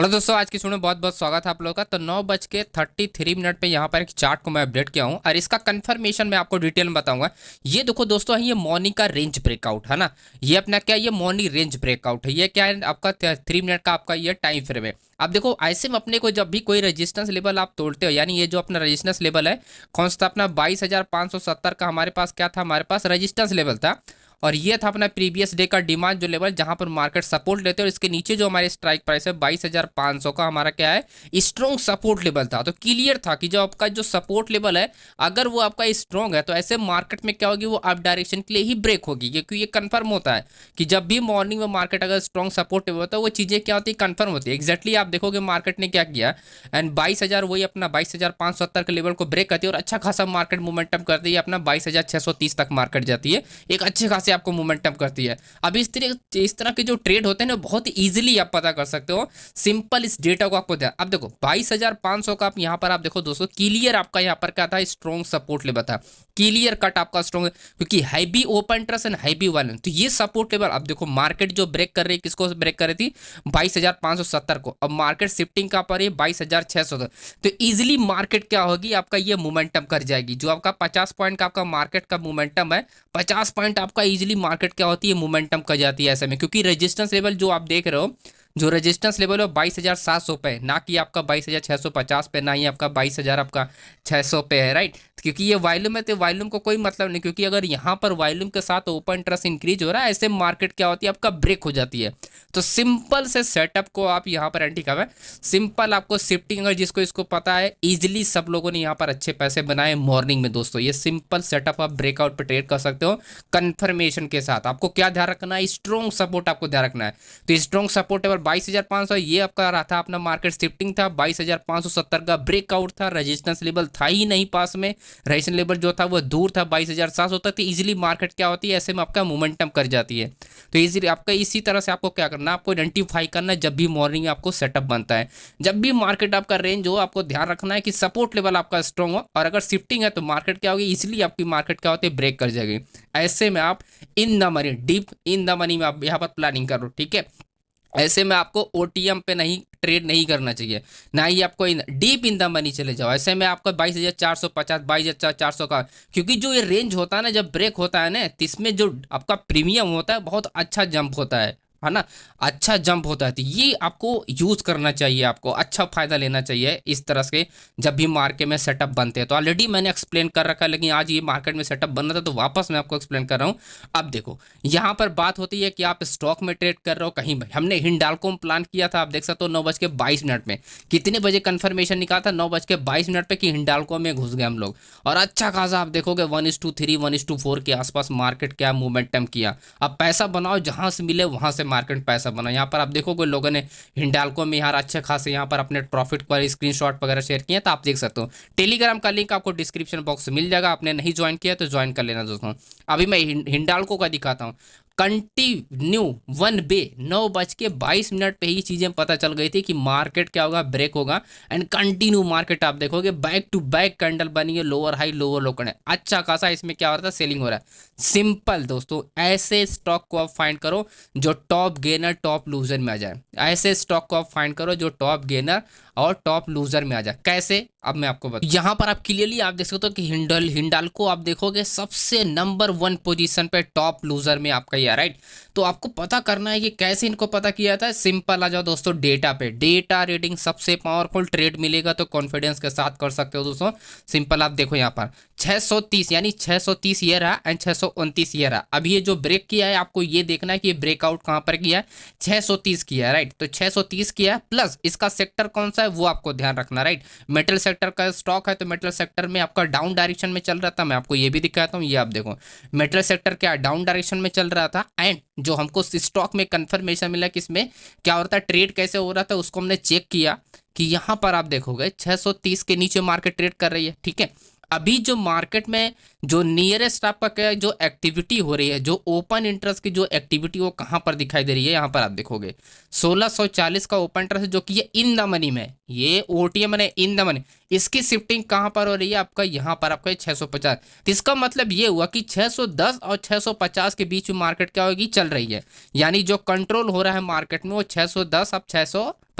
Hello दोस्तों, आज की वीडियो में बहुत बहुत स्वागत है आप लोगों का। तो 9:33 पे यहाँ पर एक चार्ट को मैं अपडेट किया हूँ और इसका कंफर्मेशन मैं आपको डिटेल में बताऊंगा। ये देखो दोस्तों, ये मॉर्निंग का रेंज ब्रेकआउट है ना। ये अपना क्या, ये मॉर्निंग रेंज ब्रेकआउट है। ये क्या है, आपका 3 मिनट का आपका ये टाइम फ्रेम है। अब देखो, ऐसे में अपने को जब भी कोई रेजिस्टेंस लेवल आप तोड़ते हो, यानी ये जो अपना रेजिस्टेंस लेवल है कौन सा था, अपना 22,570 का हमारे पास क्या था, हमारे पास रेजिस्टेंस लेवल था। और ये था अपना प्रीवियस डे का डिमांड जो लेवल, जहां पर मार्केट सपोर्ट लेते हैं। और इसके नीचे जो हमारे स्ट्राइक प्राइस है 22,500 का, हमारा क्या है, स्ट्रॉन्ग सपोर्ट लेवल था। तो क्लियर था कि जो आपका जो सपोर्ट लेवल है, अगर वो आपका स्ट्रॉन्ग है तो ऐसे मार्केट में क्या होगी, वो अप डायरेक्शन के लिए ही ब्रेक होगी। क्योंकि ये कंफर्म होता है कि जब भी मॉर्निंग में मार्केट अगर स्ट्रॉन्ग सपोर्ट लेवल होता है, वो चीजें क्या होती है, कंफर्म होती है। एक्जैक्टली आप देखोगे मार्केट ने क्या किया, एंड 22,000 वही अपना 22,570 के लेवल को ब्रेक करती है और अच्छा खासा मार्केट मोमेंटम करती है। अपना 22,630 तक मार्केट जाती है, एक अच्छे खासे आपको मोमेंटम करती है। अब इस तरह के जो ट्रेड होते हैं ना, बहुत इजीली आप पता कर सकते हो। सिंपल इस डेटा को आपको अब देखो 22,500 का, आप यहाँ पर आप देखो दोस्तों, क्लियर आपका यहाँ पर क्या था, स्ट्रॉन्ग सपोर्ट लेवल था। क्लियर कट आपका स्ट्रॉन्ग, क्योंकि heavy open trust and heavy वालन, तो ये सपोर्ट लेवल अब देखो मार्केट जो ब्रेक कर रही है, किसको ब्रेक कर रही थी, 22,570 को। अब मार्केट शिफ्टिंग का पर 22,600 तो इजीली मार्केट क्या होगी, आपका ये मोमेंटम कर जाएगी। जो आपका 50 पॉइंट का आपका मार्केट का मोमेंटम है, 50 पॉइंट आपका इजीली मार्केट क्या होती है, मोमेंटम कर जाती है ऐसे में। क्योंकि रेजिस्टेंस लेवल जो आप देख रहे हो, जो रेजिस्टेंस लेवल है 22,700 पे, ना कि आपका 22,650 पे, ना ही आपका 22,000 आपका 600 पे है, राइट। क्योंकि ये वॉल्यूम है तो वॉल्यूम को कोई मतलब नहीं, क्योंकि अगर यहाँ पर वॉल्यूम के साथ ओपन इंटरेस्ट इंक्रीज हो रहा है, ऐसे मार्केट क्या होती है, आपका ब्रेक हो जाती है। तो सिंपल से सेटअप को आप यहाँ पर एंटी कवर, सिंपल आपको शिफ्टिंग, अगर जिसको इसको पता है, इजिली सब लोगों ने यहाँ पर अच्छे पैसे बनाए मॉर्निंग में। दोस्तों ये सिंपल सेटअप आप ब्रेकआउट पे ट्रेड कर सकते हो कंफर्मेशन के साथ। आपको क्या ध्यान रखना है, स्ट्रॉन्ग सपोर्ट आपको ध्यान रखना है। तो स्ट्रॉन्ग सपोर्ट लेवल 22,500, ये आपका रहा था, अपना मार्केट शिफ्टिंग था। 22,570 का ब्रेकआउट था, रेजिस्टेंस लेवल था ही नहीं पास में, रेजिस्टेंस लेवल जो था वो दूर था 22,700 तक। तो इजीली मार्केट क्या होती है, ऐसे में आपका मोमेंटम कर जाती है। तो इजीली आपका इसी तरह से आपको क्या करना है, आपको आइडेंटिफाई करना है जब भी मॉर्निंग में आपको सेटअप बनता है। जब भी मार्केट आपका रेंज हो, आपको ध्यान रखना है कि सपोर्ट लेवल आपका स्ट्रॉन्ग हो, और अगर शिफ्टिंग है तो मार्केट क्या होगी, इजीली आपकी मार्केट क्या होती है, ब्रेक कर जाएगी। ऐसे में आप in the money, deep in the money में आप यहाँ पर प्लानिंग करो, ठीक है। ऐसे में आपको ओटीएम पे नहीं ट्रेड नहीं करना चाहिए, ना ही आपको डीप इन द मनी चले जाओ। ऐसे में आपका 22,450, 22,400 का, क्योंकि जो ये रेंज होता है ना, जब ब्रेक होता है ना, तो इसमें जो आपका प्रीमियम होता है, बहुत अच्छा जंप होता है ना, अच्छा जंप होता है। तो ये आपको यूज करना चाहिए, आपको अच्छा फायदा लेना चाहिए इस तरह से जब भी मार्केट में सेटअप बनते हैं। तो ऑलरेडी मैंने एक्सप्लेन कर रखा है, लेकिन आज ये मार्केट में सेटअप बन रहा था तो वापस मैं आपको एक्सप्लेन कर रहा हूँ। अब देखो, यहाँ पर बात होती है कि आप स्टॉक में ट्रेड कर रहे हो कहीं भी। हमने हिंडाल्को में प्लान किया था, आप देख सकते हो 9:22 में। कितने बजे कंफर्मेशन निकाला था, 9:22 पे, कि हिंडाल्को में घुस गए हम लोग। और अच्छा खासा आप देखोगे 1:3, 1:4 के आसपास मार्केट क्या मोमेंटम किया। अब पैसा बनाओ, जहां से मिले वहां से मार्केट पैसा बनाओ। यहाँ पर आप देखोगे लोगों ने हिंडाल्को में यार अच्छे खासे यहाँ पर अपने प्रॉफिट को स्क्रीनशॉट वगैरह शेयर किए, तो आप देख सकते हो। टेलीग्राम का लिंक आपको डिस्क्रिप्शन बॉक्स में मिल जाएगा, आपने नहीं ज्वाइन किया तो ज्वाइन कर लेना दोस्तों। अभी मैं हिंडाल्को का दिखाता हूँ। कंटिन्यू 1 बे 9:22 पे ही चीजें पता चल गई थी कि मार्केट क्या होगा, ब्रेक होगा। एंड कंटिन्यू मार्केट आप देखोगे बैक टू बैक कैंडल बनी है, लोअर हाई लोअर लो करने, अच्छा खासा इसमें क्या हो रहा था, सेलिंग हो रहा है। सिंपल दोस्तों, ऐसे स्टॉक को आप फाइंड करो जो टॉप गेनर टॉप लूजर में आ जाए। ऐसे स्टॉक को आप फाइंड करो जो टॉप गेनर और टॉप लूजर में आ जाए। कैसे, अब मैं आपको बता, यहाँ पर आप क्लियरली आप देख सकते हो कि हिंडाल्को आप देखोगे सबसे नंबर 1 पोजीशन पे टॉप लूजर में आपका ये, राइट। तो आपको पता करना है कि कैसे इनको पता किया था। सिंपल, आ जाओ दोस्तों डेटा पे। डेटा रीडिंग सबसे पावरफुल, ट्रेड मिलेगा तो कॉन्फिडेंस के साथ कर सकते हो दोस्तों। सिंपल, आप देखो यहाँ पर 630, यानी 630 ये रहा एंड 629 ये रहा। अब ये जो ब्रेक किया है, आपको ये देखना है कि ब्रेकआउट कहाँ पर किया है, 630 किया है, राइट। तो 630 किया है, प्लस इसका सेक्टर कौन सा है वो आपको ध्यान रखना, राइट। मेटल सेक्टर का स्टॉक है, तो मेटल सेक्टर में आपका डाउन डायरेक्शन में चल रहा था। मैं आपको ये भी दिखाता हूँ, ये आप देखो मेटल सेक्टर क्या डाउन डायरेक्शन में चल रहा था। एंड जो हमको स्टॉक में कंफर्मेशन मिला कि इसमें क्या हो रहा था, ट्रेड कैसे हो रहा था, उसको हमने चेक किया कि यहाँ पर आप देखोगे 630 के नीचे मार्केट ट्रेड कर रही है, ठीक है। अभी जो मार्केट में जो नियरेस्ट आपका क्या है, जो एक्टिविटी हो रही है, जो ओपन इंटरेस्ट की जो एक्टिविटी, वो कहाँ पर दिखाई दे रही है, यहाँ पर आप देखोगे 1640 का ओपन इंटरेस्ट, जो कि ये इन द मनी में, ये ओटीएम है इन द मनी। इसकी शिफ्टिंग कहाँ पर हो रही है, आपका यहाँ पर आपका 650। तो इसका मतलब ये हुआ कि 610 और 650 के बीच में मार्केट क्या होगी, चल रही है। यानी जो कंट्रोल हो रहा है मार्केट में वो 610 अब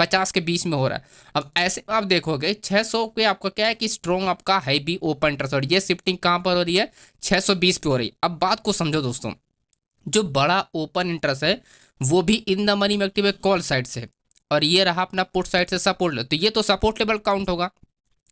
50 के बीच में हो रहा है। अब ऐसे में आप देखोगे 600 पे आपका क्या है कि स्ट्रॉन्ग आपका है भी ओपन इंटरेस्ट, और ये शिफ्टिंग कहाँ पर हो रही है, 620 पे हो रही है। अब बात को समझो दोस्तों, जो बड़ा ओपन इंटरेस्ट है वो भी इन द मनी में एक्टिव है कॉल साइड से, और ये रहा अपना पुट साइड से सपोर्ट ले, तो ये तो सपोर्ट लेवल काउंट होगा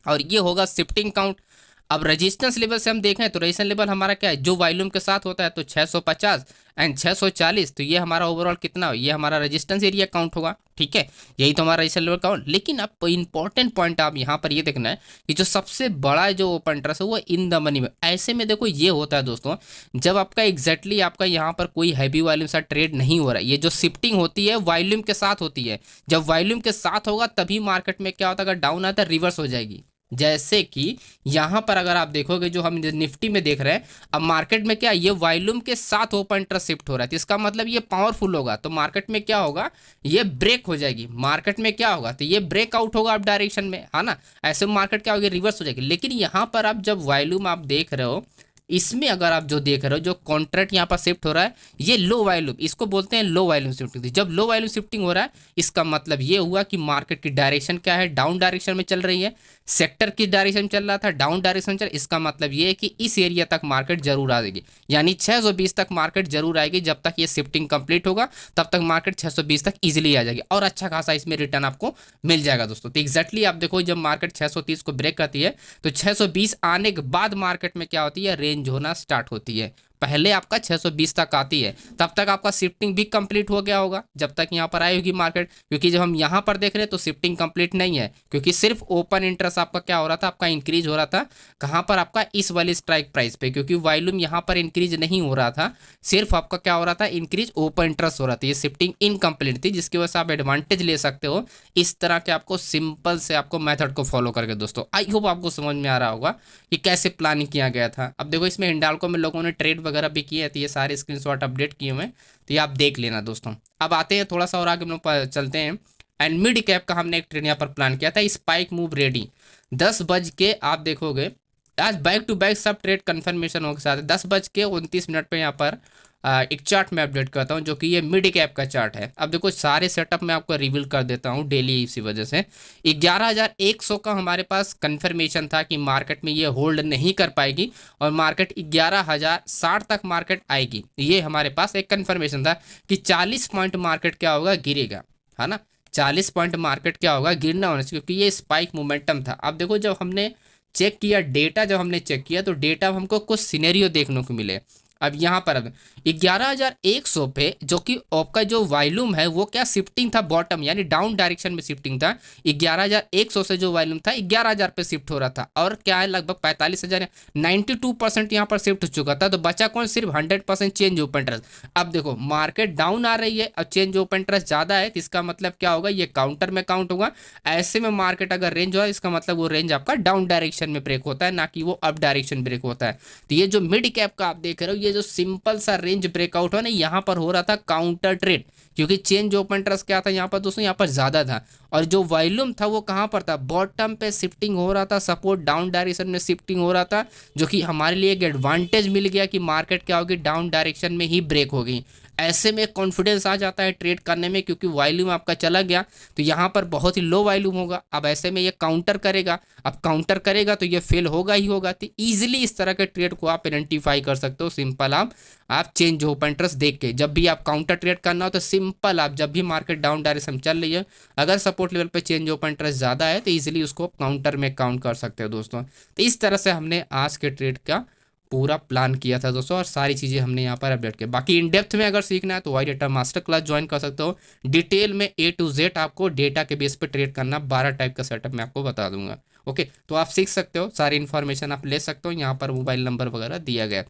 और ये होगा शिफ्टिंग काउंट। अब रेजिस्टेंस लेवल से हम देखें तो रेजिस्टेंस लेवल हमारा क्या है, जो वॉल्यूम के साथ होता है तो 650 एंड 640, तो ये हमारा ओवरऑल कितना हो, ये हमारा रेजिस्टेंस एरिया काउंट होगा। ठीक है, यही तो हमारा रेजिस्टेंस लेवल काउंट। लेकिन अब इंपॉर्टेंट पॉइंट आप यहाँ पर ये देखना है कि जो सबसे बड़ा जो ओपन इंटरेस्ट है वो इन द मनी में। ऐसे में देखो ये होता है दोस्तों, जब आपका एग्जैक्टली आपका यहाँ पर कोई हैवी वॉल्यूम सा ट्रेड नहीं हो रहा है, ये जो शिफ्टिंग होती है वॉल्यूम के साथ होती है। जब वॉल्यूम के साथ होगा तभी मार्केट में क्या होता है, अगर डाउन आता है रिवर्स हो जाएगी। जैसे कि यहाँ पर अगर आप देखोगे जो हम निफ्टी में देख रहे हैं, अब मार्केट में क्या ये वॉल्यूम के साथ ओपन इंटरेस्ट शिफ्ट हो रहा है, तो इसका मतलब ये पावरफुल होगा, तो मार्केट में क्या होगा, ये ब्रेक हो जाएगी। मार्केट में क्या होगा, तो ये ब्रेकआउट होगा अप डायरेक्शन में, है ना। ऐसे मार्केट क्या होगी, रिवर्स हो जाएगी। लेकिन यहाँ पर आप जब वॉल्यूम आप देख रहे हो, इसमें अगर आप जो देख रहे हो जो कॉन्ट्रैक्ट यहाँ पर शिफ्ट हो रहा है, ये लो वॉल्यूम, इसको बोलते हैं लो वॉल्यूम शिफ्टिंग। जब लो वॉल्यूम शिफ्टिंग हो रहा है इसका मतलब ये हुआ कि मार्केट की डायरेक्शन क्या है, डाउन डायरेक्शन में चल रही है। सेक्टर की डायरेक्शन चल रहा था, डाउन डायरेक्शन चल, इसका मतलब ये है कि इस एरिया तक मार्केट जरूर आ जाएगी, यानी 620 तक मार्केट जरूर आएगी। जब तक ये शिफ्टिंग कंप्लीट होगा तब तक मार्केट 620 तक इजीली आ जाएगी और अच्छा खासा इसमें रिटर्न आपको मिल जाएगा दोस्तों। तो एग्जैक्टली आप देखो जब मार्केट 630 को ब्रेक करती है तो 620 आने के बाद मार्केट में क्या होती है, रेंज होना स्टार्ट होती है। पहले आपका 620 तक आती है, तब तक आपका शिफ्टिंग भी कंप्लीट हो गया होगा जब तक यहाँ पर आई होगी मार्केट। क्योंकि जब हम यहाँ पर देख रहे हैं तो शिफ्टिंग कंप्लीट नहीं है, क्योंकि सिर्फ ओपन इंटरेस्ट आपका क्या हो रहा था, आपका इंक्रीज हो रहा था। कहाँ पर, आपका इस वाली स्ट्राइक प्राइस पे, क्योंकि वॉल्यूम यहाँ पर इंक्रीज नहीं हो रहा था, सिर्फ आपका क्या हो रहा था, इंक्रीज ओपन इंटरेस्ट हो रहा था। ये शिफ्टिंग इनकम्प्लीट थी, जिसकी वजह से आप एडवांटेज ले सकते हो इस तरह के आपको सिंपल से आपको मेथड को फॉलो करके। दोस्तों आई होप आपको समझ में आ रहा होगा कि कैसे प्लानिंग किया गया था। अब देखो इसमें हिंडाल्को में लोगों ने ट्रेड वगैरह भी किए हैं, तो ये सारे स्क्रीनशॉट अपडेट किए हुए हैं, तो ये आप देख लेना दोस्तों। अब आते हैं थोड़ा सा और आगे हम लोग चलते हैं। एंड मिड कैप का हमने एक ट्रेड यहाँ पर प्लान किया था, स्पाइक मूव रेडी 10 बज के, आप देखोगे आज बैक टू बैक सब ट्रेड कन्फर्मेशन हो के साथ 10:29 पे यहाँ पर एक चार्ट में अपडेट करता हूँ, जो कि ये मिड कैप का चार्ट है। अब देखो सारे सेटअप मैं आपको रिवील कर देता हूँ डेली, इसी वजह से 11,100 का हमारे पास कंफर्मेशन था कि मार्केट में ये होल्ड नहीं कर पाएगी और मार्केट 11,060 तक मार्केट आएगी। ये हमारे पास एक कंफर्मेशन था कि 40 पॉइंट मार्केट क्या होगा, गिरेगा, है ना। 40 पॉइंट मार्केट क्या होगा, गिरना होना चाहिए, क्योंकि ये स्पाइक मोमेंटम था। अब देखो जब हमने चेक किया डेटा, जब हमने चेक किया तो डेटा हमको कुछ सिनेरियो देखने को मिले। अब यहाँ पर अब 11,100 पे जो कि आपका जो वॉल्यूम है वो क्या शिफ्टिंग था, बॉटम यानी डाउन डायरेक्शन में शिफ्टिंग था। 11,100 से जो वॉल्यूम था 11,000 पे शिफ्ट हो रहा था, और क्या है लगभग 45,000, 92% यहाँ पर शिफ्ट हो चुका था। तो बचा कौन, सिर्फ 100% चेंज ओपन इंटरेस्ट। अब देखो मार्केट डाउन आ रही है, अब चेंज ओपन इंटरेस्ट ज़्यादा है, तो इसका मतलब क्या होगा, ये काउंटर में काउंट होगा। ऐसे में मार्केट अगर रेंज हो, इसका मतलब वो रेंज आपका डाउन डायरेक्शन में ब्रेक होता है, ना कि वो अप डायरेक्शन ब्रेक होता है। तो ये जो मिड कैप का आप देख रहे हो, ये जो सिंपल सा रेंज ब्रेकआउट है ना, यहाँ पर हो रहा था काउंटर ट्रेड, क्योंकि चेंज ओपन इंटरेस्ट क्या था यहाँ पर दोस्तों, यहाँ पर ज्यादा था, और जो वॉल्यूम था वो कहाँ पर था, बॉटम पे शिफ्टिंग हो रहा था, सपोर्ट डाउन डायरेक्शन में शिफ्टिंग हो रहा था, जो कि हमारे लिए एक एडवांटेज मिल गया कि मार्केट क्या होगी, डाउन डायरेक्शन में ही ब्रेक होगी। ऐसे में कॉन्फिडेंस आ जाता है ट्रेड करने में, क्योंकि वॉल्यूम आपका चला गया तो यहाँ पर बहुत ही लो वॉल्यूम होगा। अब ऐसे में ये काउंटर करेगा, अब काउंटर करेगा तो ये फेल होगा ही होगा। तो ईजिली इस तरह के ट्रेड को आप आइडेंटिफाई कर सकते हो, सिंपल आप चेंज ओपन इंटरेस्ट देख के। जब भी आप काउंटर ट्रेड करना हो तो सिंपल आप जब भी मार्केट डाउन डायरेक्शन में चल रही है, अगर सपोर्ट लेवल पे चेंज ओपन इंटरेस्ट ज़्यादा है तो ईजिली उसको काउंटर में काउंट कर सकते हो दोस्तों। तो इस तरह से हमने आज के ट्रेड का पूरा प्लान किया था दोस्तों, और सारी चीज़ें हमने यहाँ पर अपडेट किया। बाकी इन डेप्थ में अगर सीखना है तो Y data master class join कर सकते हो। डिटेल में A to Z आपको डेटा के बेस पे ट्रेड करना 12 टाइप का सेटअप मैं आपको बता दूंगा। ओके, तो आप सीख सकते हो, सारी इन्फॉर्मेशन आप ले सकते हो, यहाँ पर मोबाइल नंबर वगैरह दिया गया है।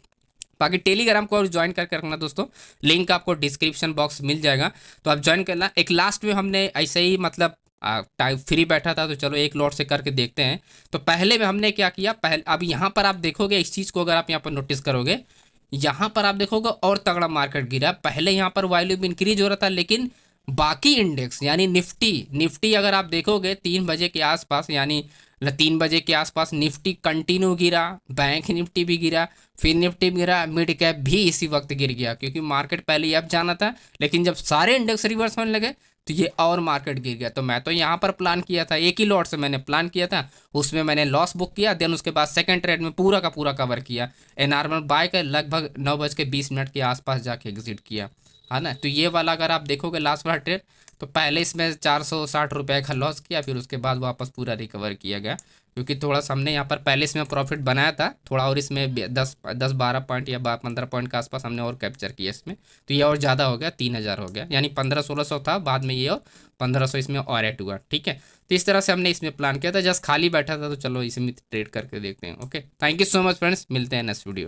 बाकी टेलीग्राम को और ज्वाइन करके रखना दोस्तों, लिंक आपको डिस्क्रिप्शन बॉक्स मिल जाएगा, तो आप ज्वाइन करना। एक लास्ट में हमने ऐसे ही मतलब टाइम फ्री बैठा था तो चलो एक लॉट से करके देखते हैं। तो पहले में हमने क्या किया, पहले अब यहाँ पर आप देखोगे इस चीज़ को, अगर आप यहाँ पर नोटिस करोगे, यहाँ पर आप देखोगे और तगड़ा मार्केट गिरा। पहले यहाँ पर वॉल्यूम इंक्रीज हो रहा था, लेकिन बाकी इंडेक्स यानी निफ्टी अगर आप देखोगे 3 बजे के आसपास, यानी 3 बजे के आसपास निफ्टी कंटिन्यू गिरा, बैंक निफ्टी भी गिरा, फिर निफ्टी भी गिरा, मिड कैप भी इसी वक्त गिर गया, क्योंकि मार्केट पहले ही अब जाना था। लेकिन जब सारे इंडेक्स रिवर्स होने लगे तो ये और मार्केट गिर गया। तो मैं तो यहाँ पर प्लान किया था, एक ही लॉट से मैंने प्लान किया था, उसमें मैंने लॉस बुक किया, देन उसके बाद सेकंड ट्रेड में पूरा का पूरा कवर किया। नॉर्मल बाय का लगभग 9:20 के आसपास जाके एग्जिट किया, है ना। तो ये वाला अगर आप देखोगे लास्ट वाला ट्रेड, तो पहले इसमें 460 रुपये का लॉस किया, फिर उसके बाद वापस पूरा रिकवर किया गया, क्योंकि थोड़ा सा हमने यहाँ पर पहले इसमें प्रॉफिट बनाया था थोड़ा, और इसमें 10-12 पॉइंट या 15 पॉइंट के आसपास हमने और कैप्चर किया इसमें। तो ये और ज़्यादा हो गया, 3000 हो गया, यानी 1500-1600 था, बाद में ये और 1500 इसमें और ऐड हुआ, ठीक है। तो इस तरह से हमने इसमें प्लान किया था, जस्ट खाली बैठा था तो चलो इसमें ट्रेड करके देखते हैं। Okay, thank you so much friends, मिलते हैं नेक्स्ट वीडियो में।